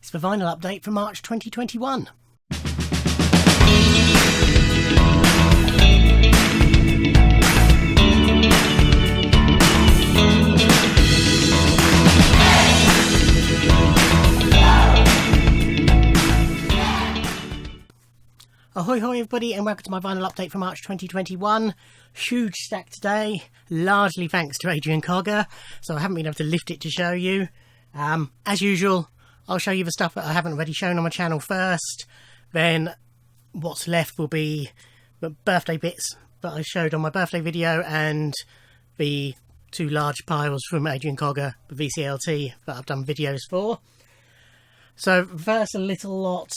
It's the vinyl update for March 2021. Ahoy hoy everybody, and welcome to my vinyl update for March 2021. Huge stack today, largely thanks to Adrian Cogger, so I haven't been able to lift it to show you. As usual, I'll show you the stuff that I haven't already shown on my channel first, then what's left will be the birthday bits that I showed on my birthday video and the two large piles from Adrian Cogger, the VCLT, that I've done videos for. So first, a little lot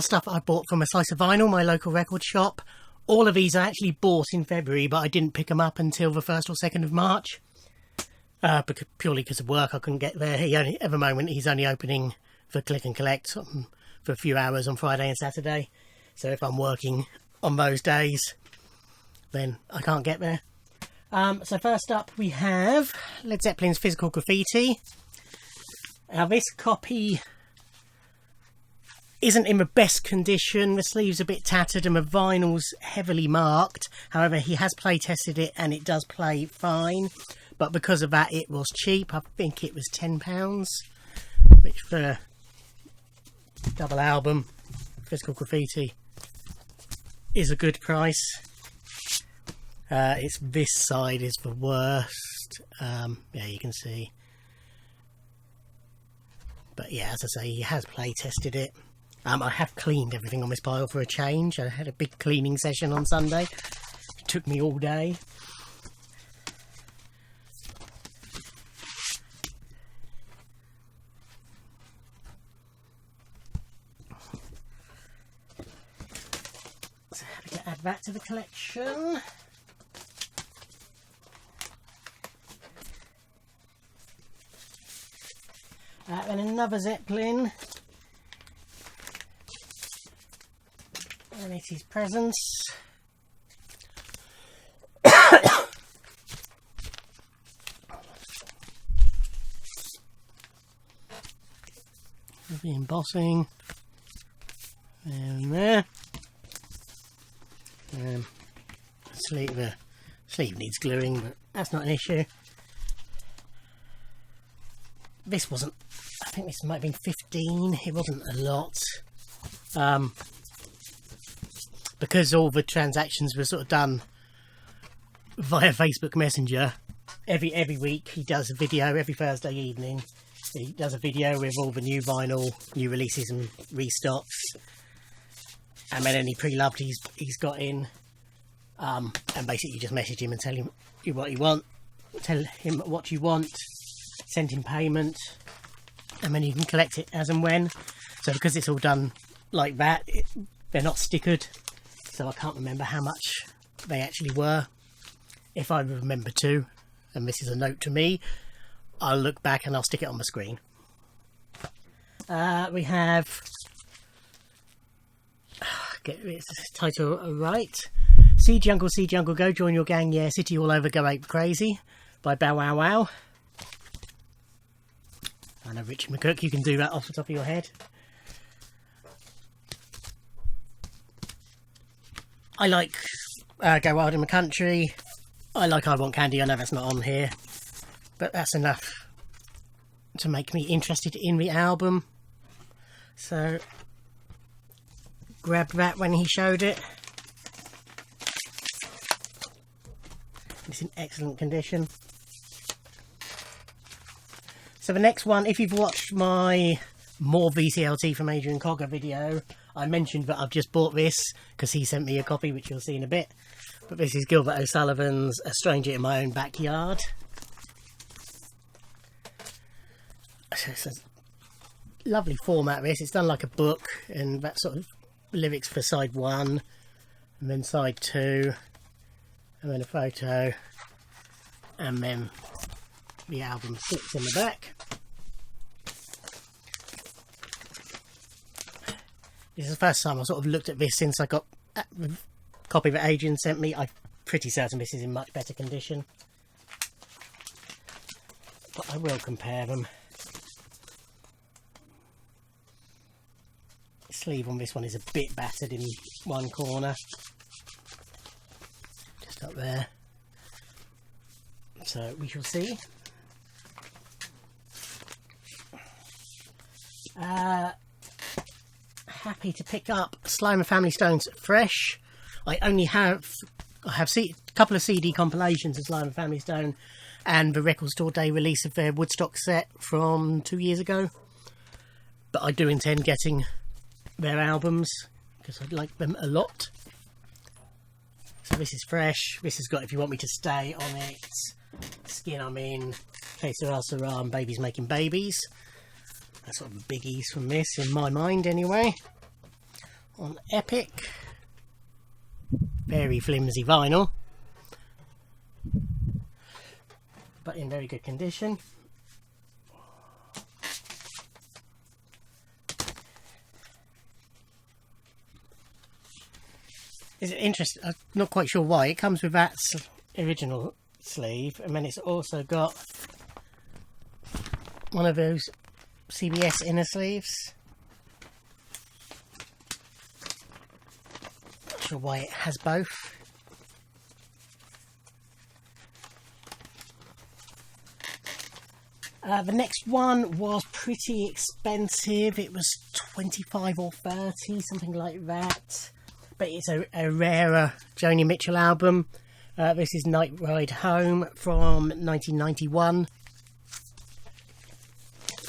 stuff I bought from A Slice of Vinyl, my local record shop. All of these I actually bought in February, but I didn't pick them up until the 1st or 2nd of March. Purely because of work, I couldn't get there. At the moment, he's only opening for click and collect for a few hours on Friday and Saturday. So if I'm working on those days, then I can't get there. So first up, we have Led Zeppelin's Physical Graffiti. Now this copy isn't in the best condition. The sleeve's a bit tattered and the vinyl's heavily marked. However, he has play tested it and it does play fine. But because of that, it was cheap. I think it was £10, which for double album Physical Graffiti is a good price. It's this side is the worst. Yeah, you can see. But yeah, as I say, he has play tested it. I have cleaned everything on this pile for a change. I had a big cleaning session on Sunday. It took me all day. So I'm going to add that to the collection. Then another Zeppelin. And it is Presents. The embossing. And there. The sleeve needs gluing, but that's not an issue. This wasn't, I think this might have been 15. It wasn't a lot. Because all the transactions were sort of done via Facebook Messenger, every week he does a video. Every Thursday evening he does a video with all the new vinyl, new releases and restocks, and then any pre-loved he's got in, and basically you just message him and tell him what you want, send him payment, and then you can collect it as and when. So because it's all done like that, they're not stickered. So I can't remember how much they actually were. If I remember to, and this is a note to me, I'll look back and I'll stick it on the screen. We have, get this title right, Sea Jungle, Go Join Your Gang, Yeah, City All Over, Go Ape Crazy by Bow Wow Wow. I know Richard McCook, you can do that off the top of your head. I like Go Wild in the Country. I like I Want Candy. I know that's not on here, but that's enough to make me interested in the album. So grabbed that when he showed it. It's in excellent condition. So the next one, if you've watched my more VCLT from Adrian Cogger video, I mentioned that I've just bought this because he sent me a copy, which you'll see in a bit. But this is Gilbert O'Sullivan's A Stranger in My Own Backyard. So it's a lovely format, this. It's done like a book, and that sort of lyrics for side 1, and then side 2, and then a photo, and then the album sits in the back. This is the first time I sort of looked at this since I got the copy that Adrian sent me. I'm pretty certain this is in much better condition, but I will compare them. sleeve on this one is a bit battered in one corner, just up there, so we shall see. Happy to pick up Slimer Family Stones fresh. I have a couple of CD compilations of Slimer Family Stone and the Record Store Day release of their Woodstock set from 2 years ago, but I do intend getting their albums because I like them a lot. So this is fresh. This has got If You Want Me to Stay on it, Skin I'm In, Que Sera Sera, and Babies Making Babies. That's sort of the biggies from this, in my mind anyway. On Epic, very flimsy vinyl, but in very good condition. Is it interesting? I'm not quite sure why. It comes with that original sleeve, and then it's also got one of those CBS inner sleeves. Not sure why it has both. The next one was pretty expensive. It was 25 or 30, something like that. But it's a rarer Joni Mitchell album. This is Night Ride Home from 1991.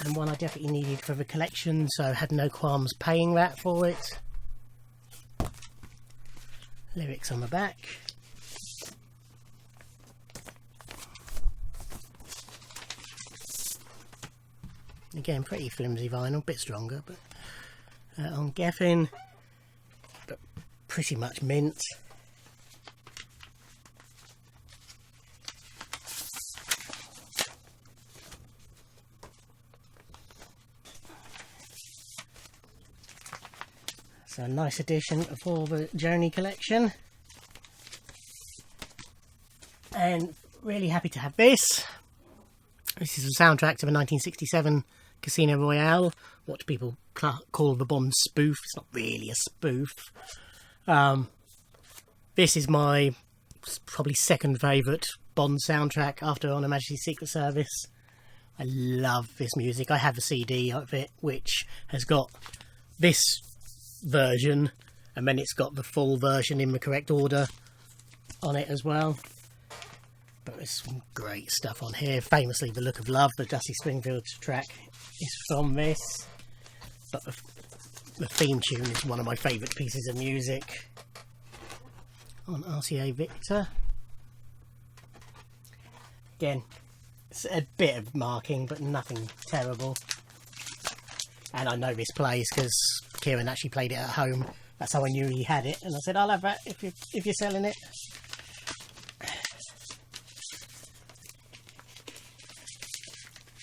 And one I definitely needed for the collection, so I had no qualms paying that for it. Lyrics on the back. Again, pretty flimsy vinyl, a bit stronger, but on Geffen, but pretty much mint. So a nice addition for the Joni collection, and really happy to have this. This is a soundtrack to the 1967 Casino Royale, what people call the Bond spoof. It's not really a spoof. This is my probably second favourite Bond soundtrack after On Her Majesty's Secret Service. I love this music. I have a CD of it which has got this version, and then it's got the full version in the correct order on it as well. But there's some great stuff on here. Famously, The Look of Love, the Dusty Springfield track, is from this. But the theme tune is one of my favourite pieces of music on RCA Victor. Again, it's a bit of marking, but nothing terrible. And I know this plays because Kieran actually played it at home. That's how I knew he had it. And I said, I'll have that if you're selling it.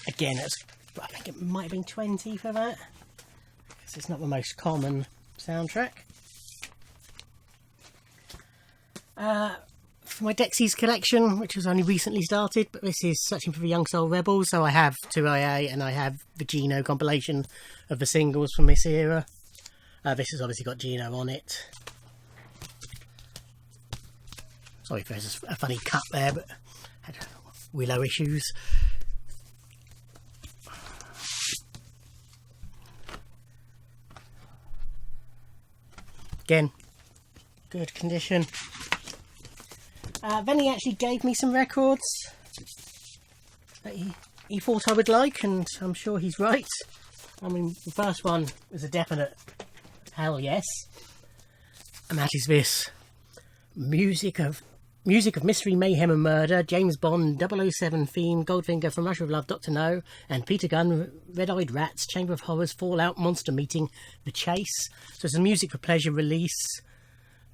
Again, I think it might have been 20 for that, because it's not the most common soundtrack. For my Dexys collection, which was only recently started, but this is Searching for the Young Soul Rebels, so I have 2AA and I have the Gino compilation of the singles from this era. This has obviously got Gino on it. Sorry if there's a funny cut there, but I had Willow issues. Again, good condition. Then he actually gave me some records that he thought I would like, and I'm sure he's right. I mean, the first one was a definite hell yes, and that is this music of Mystery, Mayhem and Murder, James Bond, 007 theme, Goldfinger, From Russia with Love, Dr. No, and Peter Gunn, Red-Eyed Rats, Chamber of Horrors, Fallout, Monster Meeting, The Chase. So it's a music for pleasure release.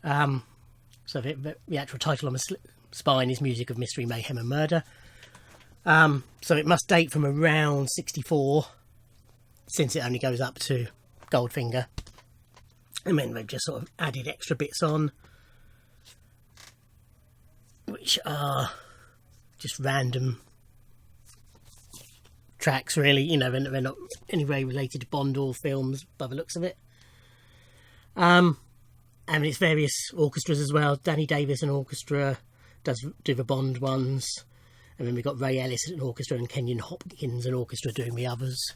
So the actual title on the spine is Music of Mystery, Mayhem and Murder. So it must date from around 64, since it only goes up to Goldfinger. And then they've just sort of added extra bits on, which are just random tracks, really. You know, they're not any way related to Bond or films by the looks of it. And it's various orchestras as well. Danny Davis and orchestra do the Bond ones. And then we've got Ray Ellis and orchestra and Kenyon Hopkins and orchestra doing the others.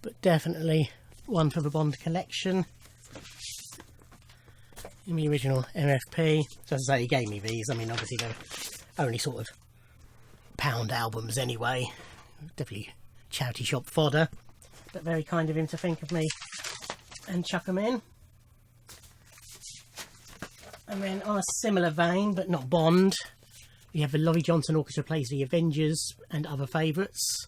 But definitely one for the Bond collection. In the original MFP. So as I say, he gave me these. I mean, obviously they're only sort of pound albums anyway. Definitely charity shop fodder. But very kind of him to think of me and chuck them in. And then on a similar vein, but not Bond, we have the Laurie Johnson Orchestra plays the Avengers and other favourites.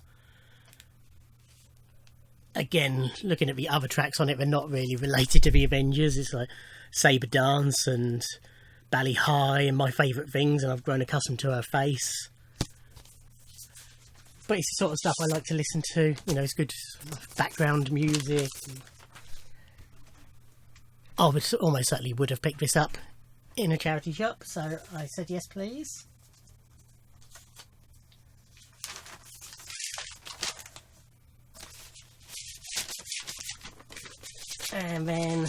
Again, looking at the other tracks on it, they're not really related to the Avengers. It's like Sabre Dance and Bally High and My Favourite Things, and I've grown accustomed to Her Face. But it's the sort of stuff I like to listen to. You know, it's good background music. I would almost certainly would have picked this up in a charity shop, so I said yes please. And then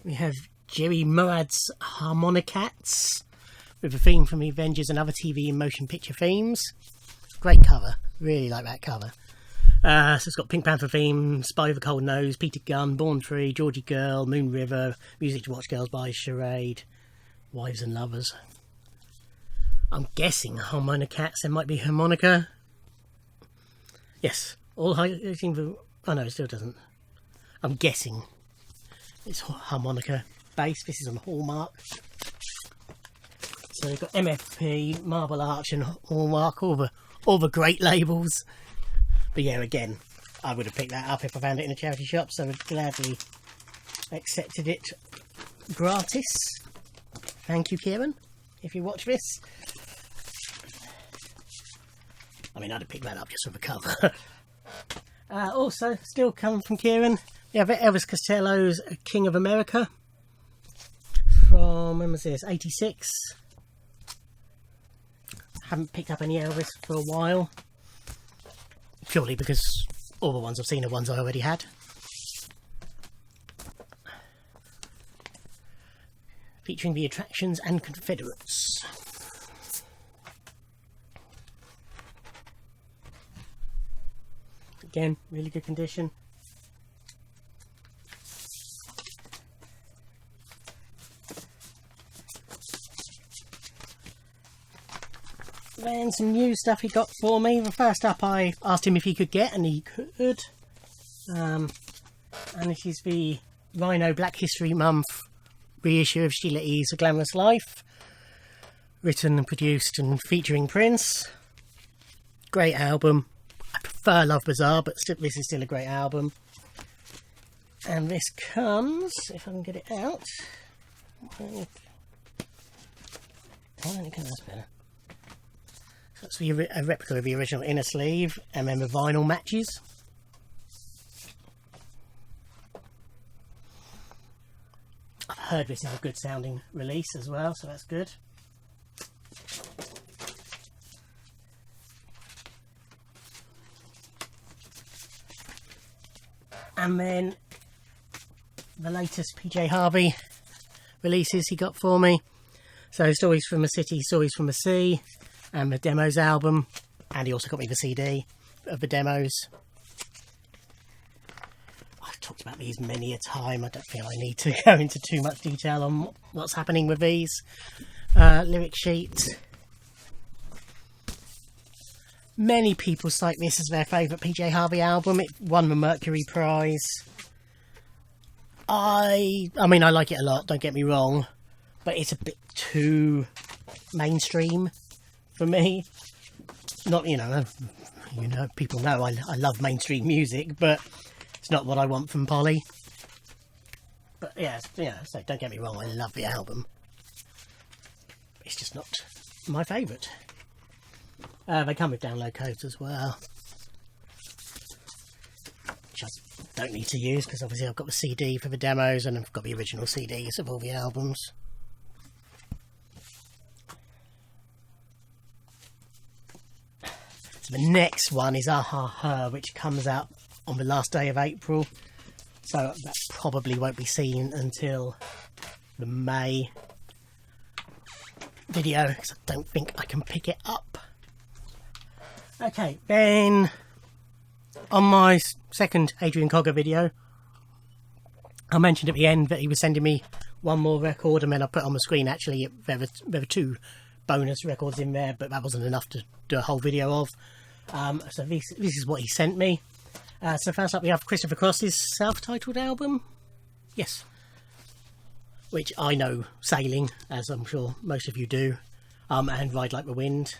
we have Jerry Murad's Harmonicats with a theme from the Avengers and other TV and motion picture themes. Great cover, really like that cover. So it's got Pink Panther theme, Spy with a Cold Nose, Peter Gunn, Born Free, Georgie Girl, Moon River, Music to Watch Girls by Charade, Wives and Lovers. I'm guessing Harmonicats, there might be harmonica. Yes, all oh no, it still doesn't. I'm guessing it's harmonica based. This is on Hallmark. So we've got MFP, Marble Arch and Hallmark, all the great labels. But yeah, again, I would have picked that up if I found it in a charity shop, so I'd gladly accepted it gratis. Thank you, Kieran, if you watch this. I mean, I'd have picked that up just for the cover. Also, still coming from Kieran, we have Elvis Costello's King of America from, when was this, 86. Haven't picked up any Elvis for a while, purely because all the ones I've seen are ones I already had. Featuring the Attractions and Confederates. Again, really good condition. Then some new stuff he got for me. The first up I asked him if he could get, and he could. And this is the Rhino Black History Month reissue of Sheila E.'s A Glamorous Life. Written and produced and featuring Prince. Great album. I prefer Love Bazaar, but this is still a great album. And this comes, if I can get it out. Oh, that's better. So that's a replica of the original inner sleeve, and then the vinyl matches. I've heard this is a good sounding release as well, so that's good. And then the latest PJ Harvey releases he got for me. So Stories from the City, Stories from the Sea, and the Demos album. And he also got me the CD of the demos. I've talked about these many a time. I don't feel I need to go into too much detail on what's happening with these. Lyric sheet. Many people cite this as their favourite PJ Harvey album. It won the Mercury Prize. I mean, I like it a lot, don't get me wrong, but it's a bit too mainstream for me. Not, you know, people know I love mainstream music, but it's not what I want from Polly. But yeah, so don't get me wrong, I love the album. It's just not my favourite. They come with download codes as well, which I don't need to use because obviously I've got the CD for the demos and I've got the original CDs of all the albums. So the next one is Ah Ha Ha, which comes out on the last day of April, So that probably won't be seen until the May video, because I don't think I can pick it up. Okay, then on my second Adrian Cogger video, I mentioned at the end that he was sending me one more record, and then I put on the screen actually there were 2 bonus records in there, but that wasn't enough to do a whole video of. So this is what he sent me. So first up we have Christopher Cross's self-titled album. Yes. Which I know Sailing, as I'm sure most of you do, and Ride Like the Wind.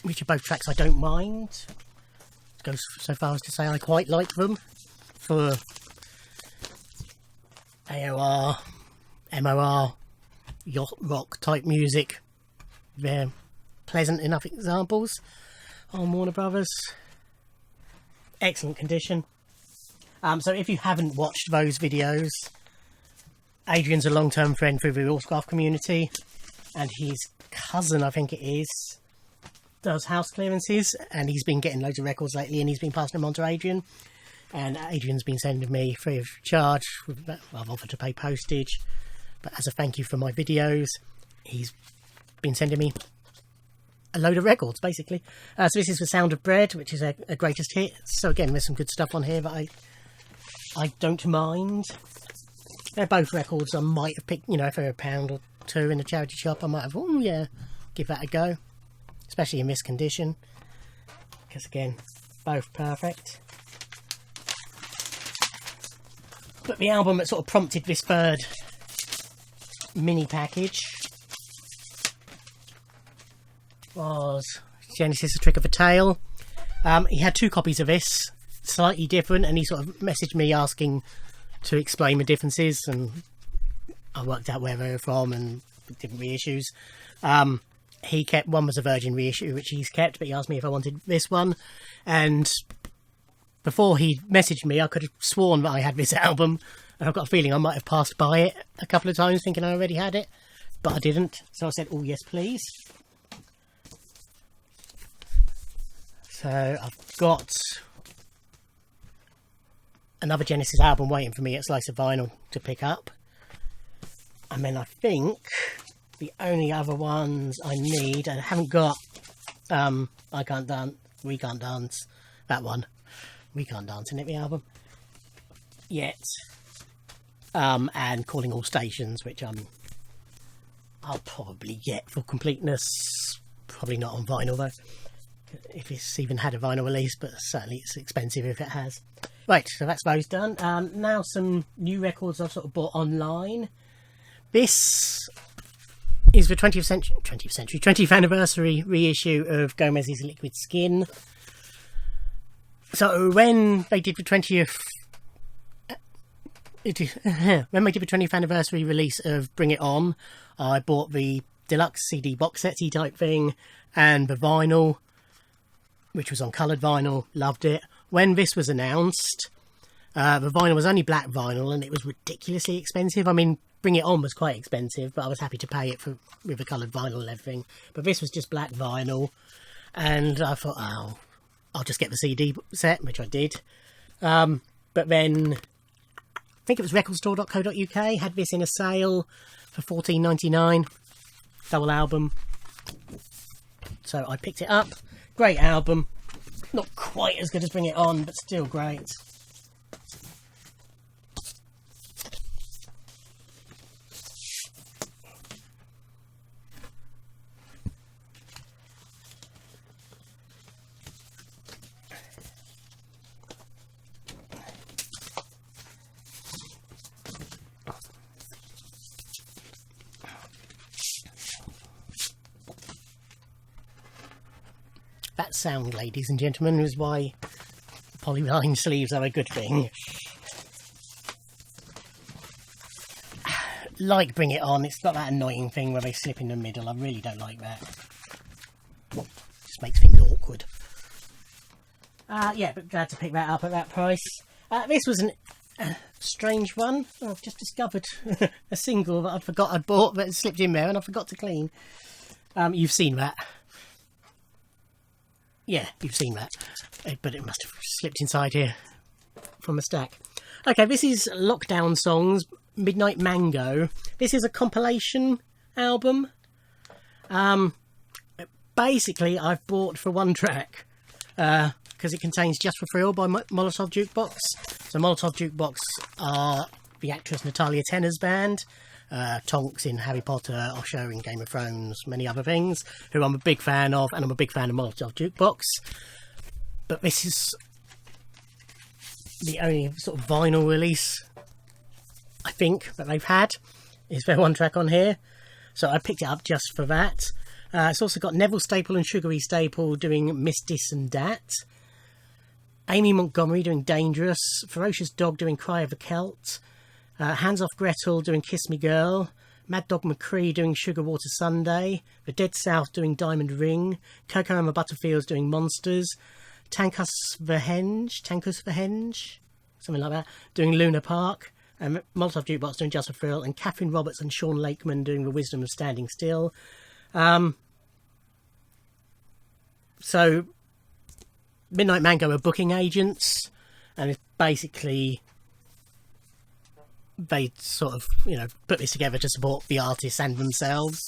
Which are both tracks I don't mind. Goes so far as to say I quite like them. For AOR, MOR, yacht rock type music. They're pleasant enough examples on Warner Brothers. Excellent condition. So if you haven't watched those videos, Adrian's a long-term friend through the Autograph community, and his cousin, I think it is, does house clearances, and he's been getting loads of records lately, and he's been passing them on to Adrian, and Adrian's been sending me free of charge. I've offered to pay postage, but as a thank you for my videos, he's been sending me a load of records, basically. So this is The Sound of Bread, which is a greatest hit. So again, there's some good stuff on here that I don't mind. They're both records I might have picked, you know, for £1 or £2 in a charity shop. I might have, oh yeah, give that a go, especially in this condition, because again, both perfect. But the album that sort of prompted this third mini package was Genesis: A Trick of a Tale. He had 2 copies of this, slightly different, and he sort of messaged me asking to explain the differences, and I worked out where they were from and different reissues. He kept one, was a Virgin reissue, which he's kept, but he asked me if I wanted this one, and before he messaged me I could have sworn that I had this album, and I've got a feeling I might have passed by it a couple of times thinking I already had it, but I didn't. So I said, oh yes please. So I've got another Genesis album waiting for me at Slice of Vinyl to pick up, and then I think the only other ones I need, I haven't got I Can't Dance, We Can't Dance, that one, We Can't Dance, isn't it, the album, yet, and Calling All Stations, which I'll probably get for completeness, probably not on vinyl though, if it's even had a vinyl release, but certainly it's expensive if it has. Right, so that's those done. Now some new records I've sort of bought online. This is the 20th anniversary reissue of Gomez's Liquid Skin. So when they did the 20th anniversary release of Bring It On, I bought the deluxe CD box set-y type thing and the vinyl, which was on coloured vinyl. Loved it. When this was announced, the vinyl was only black vinyl, and it was ridiculously expensive. I mean, Bring It On was quite expensive, but I was happy to pay it with the coloured vinyl and everything. But this was just black vinyl, and I thought, oh, I'll just get the CD set, which I did. But then, I think it was recordstore.co.uk, had this in a sale for $14.99, double album. So I picked it up. Great album. Not quite as good as Bring It On, but still great. That sound, ladies and gentlemen, is why polyline sleeves are a good thing. Like Bring It On, it's got that annoying thing where they slip in the middle. I really don't like that. Just makes things awkward. Yeah, but glad to pick that up at that price. This was a strange one. I've just discovered a single that I forgot I'd bought, but it slipped in there and I forgot to clean. You've seen that. Yeah, you've seen that, but it must have slipped inside here from a stack. Okay, this is Lockdown Songs, Midnight Mango. This is a compilation album. Basically, I've bought for one track because it contains Just for Thrill by Molotov Jukebox. So Molotov Jukebox are the actress Natalia Tenner's band, Tonks in Harry Potter, Osho in Game of Thrones, many other things, who I'm a big fan of, and I'm a big fan of Molotov Jukebox. But this is the only sort of vinyl release, I think, that they've had. Is there one track on here? So I picked it up just for that. It's also got Neville Staple and Sugary Staple doing Miss Dis and Dat. Amy Montgomery doing Dangerous. Ferocious Dog doing Cry of a Celt. Hands Off Gretel doing Kiss Me Girl. Mad Dog McCree doing Sugar Water Sunday. The Dead South doing Diamond Ring. Coco and the Butterfields doing Monsters. Tankus Verhenge, something like that, doing Luna Park. And Molotov Jukebox doing Just for Thrill. And Catherine Roberts and Sean Lakeman doing The Wisdom of Standing Still. So Midnight Mango are booking agents, and it's basically they sort of, you know, put this together to support the artists and themselves.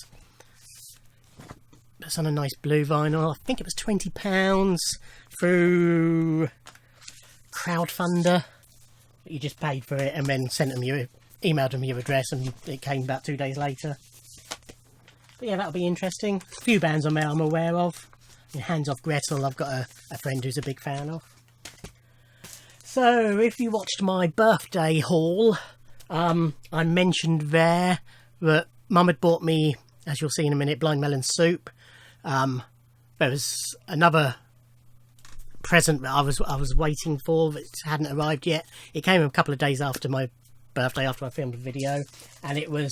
It's on a nice blue vinyl. I think it was £20 through Crowdfunder. You just paid for it and then emailed them your address, and it came about 2 days later. But yeah, that'll be interesting. A few bands on there I'm aware of. Hands Off Gretel, I've got a friend who's a big fan of. So, if you watched my birthday haul, I mentioned there that Mum had bought me, as you'll see in a minute, blind melon soup. There was another present that I was waiting for that hadn't arrived yet. It came a couple of days after my birthday, after I filmed the video, and it was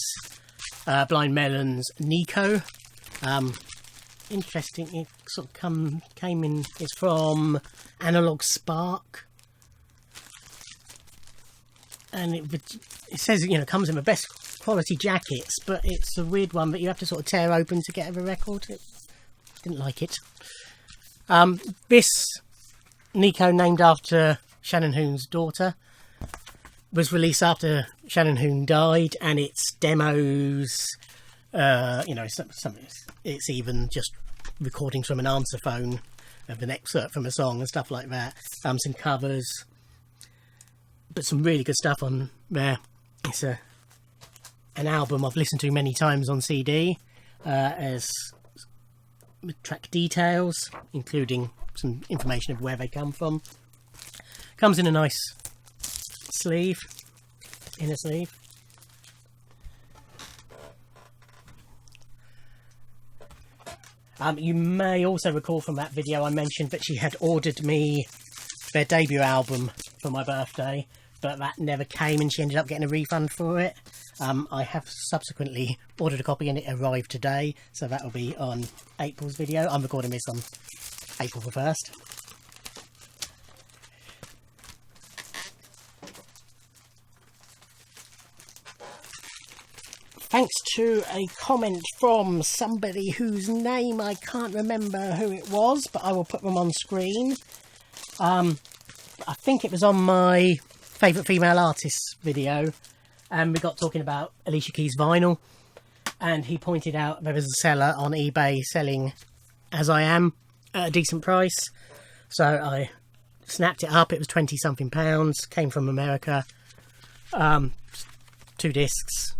Blind Melon's Nico. Interesting, it sort of came in. It's from Analog Spark, and it says, you know, comes in the best quality jackets, but it's a weird one that you have to sort of tear open to get a record. Didn't like it. This Nico, named after Shannon Hoon's daughter, was released after Shannon Hoon died, and it's demos. You know, it's even just recordings from an answer phone of an excerpt from a song and stuff like that. Some covers, but some really good stuff on there. It's an album I've listened to many times on CD, as track details, including some information of where they come from. Comes in a nice sleeve, inner sleeve. You may also recall from that video I mentioned that she had ordered me their debut album for my birthday, but that never came and she ended up getting a refund for it. I have subsequently ordered a copy and it arrived today, so that will be on April's video. I'm recording this on April the 1st. Thanks to a comment from somebody whose name I can't remember who it was, but I will put them on screen. I think it was on my favourite female artists video, and we got talking about Alicia Keys vinyl, and he pointed out there was a seller on eBay selling As I Am at a decent price, so I snapped it up. It was 20 something pounds, came from America, 2 discs.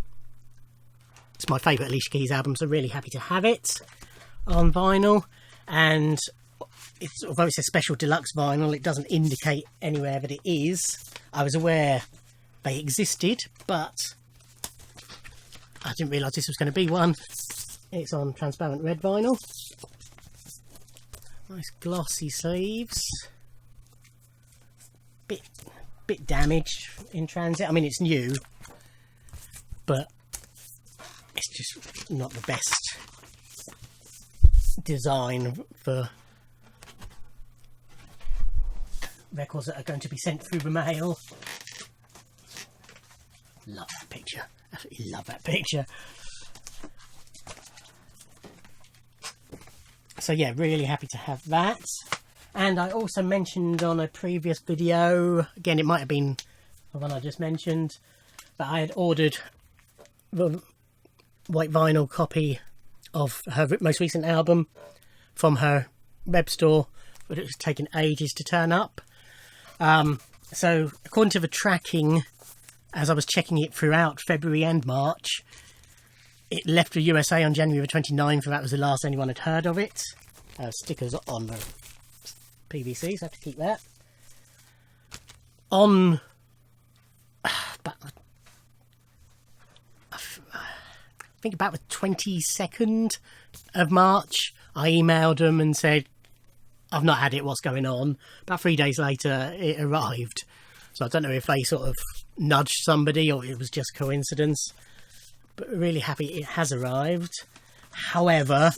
It's my favourite Alicia Keys album, so really happy to have it on vinyl. And although it's a special deluxe vinyl, it doesn't indicate anywhere that it is. I was aware they existed, but I didn't realise this was going to be one. It's on transparent red vinyl. Nice glossy sleeves. Bit damaged in transit. I mean, it's new, but it's just not the best design for records that are going to be sent through the mail. Love that picture. Absolutely love that picture. So yeah, really happy to have that. And I also mentioned on a previous video, again it might have been the one I just mentioned, that I had ordered the white vinyl copy of her most recent album from her web store, but it was taking ages to turn up. So according to the tracking, as I was checking it throughout February and March, it left the USA on January the 29th, and that was the last anyone had heard of it. Stickers on the PVC, so I have to keep that. On I think about the 22nd of March, I emailed them and said, I've not had it, what's going on? About 3 days later, it arrived. So I don't know if they sort of nudged somebody or it was just coincidence. But really happy it has arrived. However,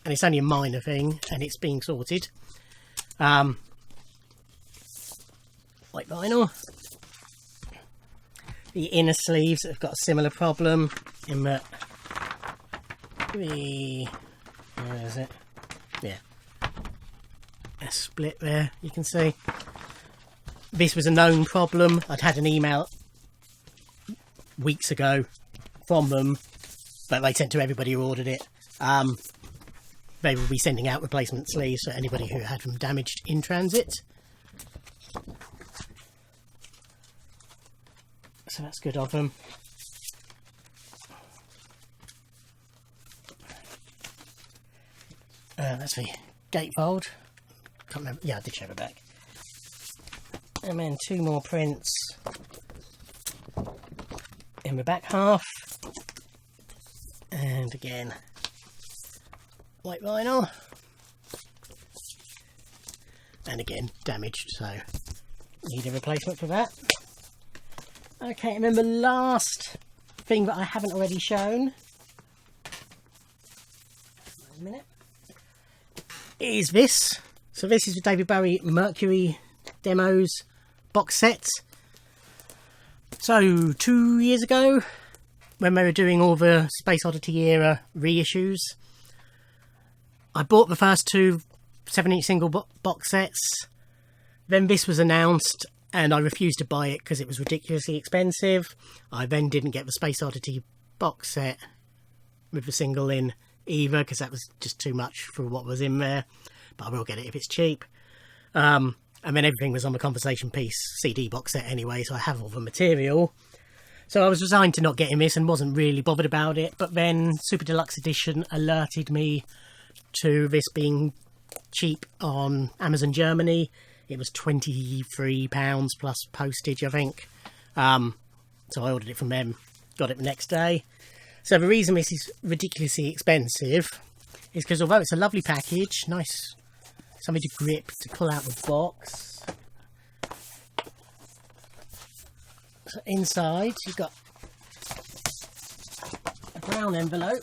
and it's only a minor thing, and it's being sorted. White vinyl. The inner sleeves have got a similar problem in that where is it? Yeah. A split there, you can see. This was a known problem. I'd had an email weeks ago from them that they sent to everybody who ordered it. They will be sending out replacement sleeves for anybody who had them damaged in transit. So that's good of them. That's the gatefold. Can't remember. Yeah, I did show it back. And then 2 more prints in the back half. And again, white vinyl. And again, damaged, so need a replacement for that. Okay, and then the last thing that I haven't already shown, wait a minute, is this. So this is the David Bowie Mercury demos box set. So 2 years ago, when they were doing all the Space Oddity era reissues, I bought the first 2 7-inch single box sets. Then this was announced and I refused to buy it because it was ridiculously expensive. I then didn't get the Space Oddity box set with the single in either because that was just too much for what was in there. But I will get it if it's cheap. And then everything was on the Conversation Piece CD box set anyway, so I have all the material. So I was resigned to not getting this and wasn't really bothered about it. But then Super Deluxe Edition alerted me to this being cheap on Amazon Germany. It was £23 plus postage, I think. So I ordered it from them, got it the next day. So the reason this is ridiculously expensive is because although it's a lovely package, nice, something to grip to pull out the box. So inside you've got a brown envelope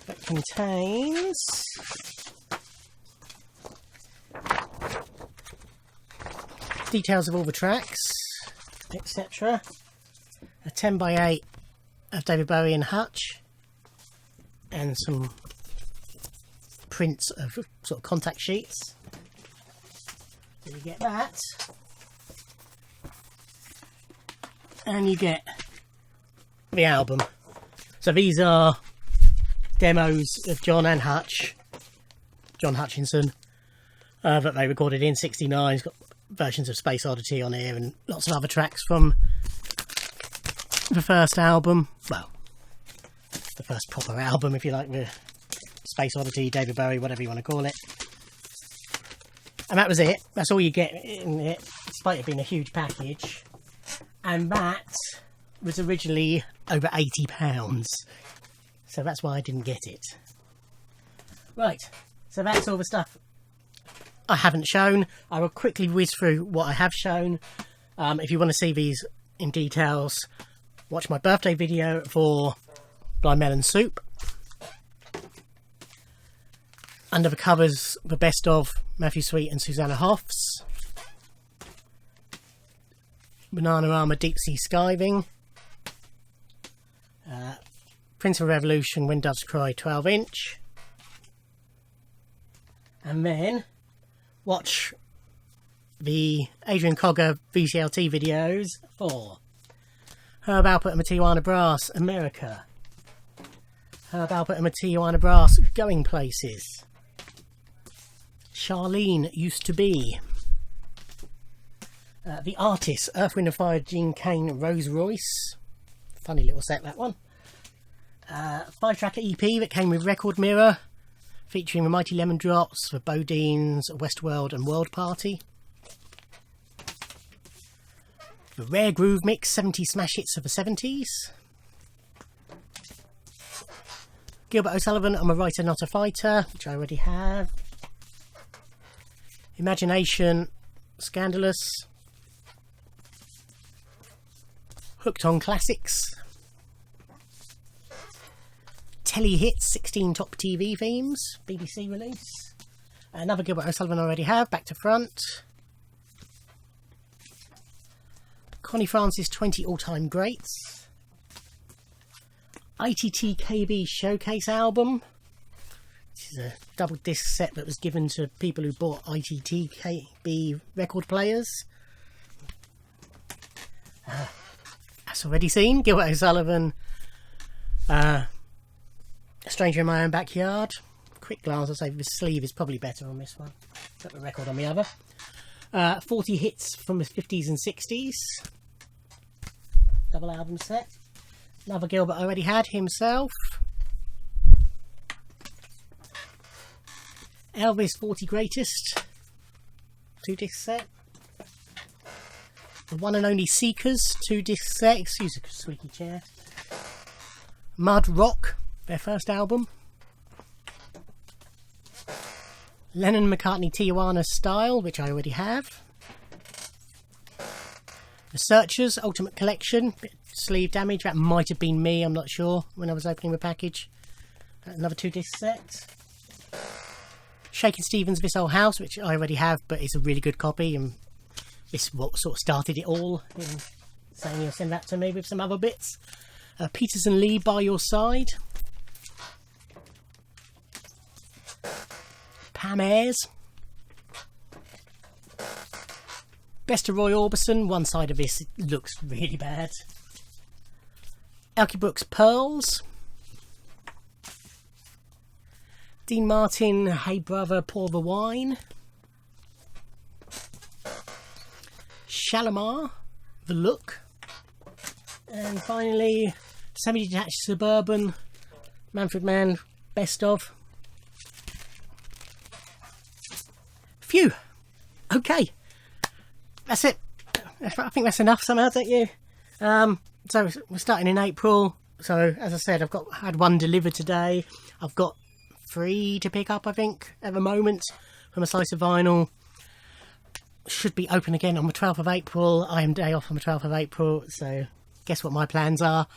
that contains details of all the tracks, etc. A 10x8 of David Bowie and Hutch, and some prints of sort of contact sheets. So you get that, and you get the album. So these are demos of John and Hutch, John Hutchinson, that they recorded in '69. It's got versions of Space Oddity on here and lots of other tracks from the first album. Well, the first proper album, if you like, the Space Oddity, David Bowie, whatever you want to call it. And that was it. That's all you get in it, despite it being a huge package. And that was originally over £80. So that's why I didn't get it. Right, so that's all the stuff I haven't shown. I will quickly whiz through what I have shown. If you want to see these in details, watch my birthday video for Blind Melon Soup. Under the covers, the best of Matthew Sweet and Susanna Hoffs. Bananarama Deep Sea Skiving. Prince of Revolution When Doves Cry 12-inch. and then watch the Adrian Cogger VCLT videos for Herb Alpert and the Tijuana Brass, America. Herb Alpert and the Tijuana Brass, Going Places. Charlene, Used to Be. The Artists, Earth, Wind and Fire, Gene Kane, Rose Royce. Funny little set, that one. 5-track EP that came with Record Mirror, featuring the Mighty Lemon Drops, the Bodines, Westworld and World Party. The Rare Groove Mix, 70 smash hits of the 70s. Gilbert O'Sullivan, I'm a Writer Not a Fighter, which I already have. Imagination, Scandalous. Hooked on Classics. Telly Hits, 16 top TV themes, BBC release. Another Gilbert O'Sullivan I already have, Back to Front. Connie Francis, 20 all-time greats. ITT KB Showcase album. This is a double disc set that was given to people who bought ITT KB record players. That's already seen. Gilbert O'Sullivan. A Stranger in My Own Backyard. Quick glance, I'll say the sleeve is probably better on this one. Got the record on the other. 40 hits from the 50s and 60s. Double album set. Another Gilbert already had himself. Elvis 40 Greatest. 2-disc set. The One and Only Seekers 2-disc set. Excuse the squeaky chair. Mud Rock, their first album. Lennon McCartney Tijuana Style, which I already have. The Searchers Ultimate Collection, bit of sleeve damage, that might have been me, I'm not sure, when I was opening the package. Another 2-disc set. Shakin' Stevens This Old House, which I already have, but it's a really good copy, and this is what sort of started it all, saying you'll send that to me with some other bits. Peters and Lee, By Your Side. Pam Ayres. Best of Roy Orbison. One side of this looks really bad. Elkie Brooks, Pearls. Dean Martin, Hey Brother, Pour the Wine. Shalimar, The Look. And finally, Semi-Detached Suburban, Manfred Mann, Best Of. Phew. Okay. That's it. I think that's enough somehow, don't you? So we're starting in April. So as I said, had one delivered today. I've got 3 to pick up, I think, at the moment from a slice of vinyl. Should be open again on the 12th of April. I am day off on the 12th of April. So guess what my plans are?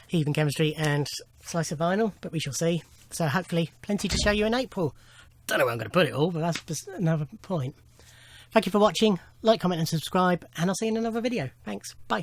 Heathen Chemistry and slice of vinyl, but we shall see. So hopefully plenty to show you in April. Don't know where I'm going to put it all, but that's just another point. Thank you for watching. Like, comment and subscribe, and I'll see you in another video. Thanks. Bye.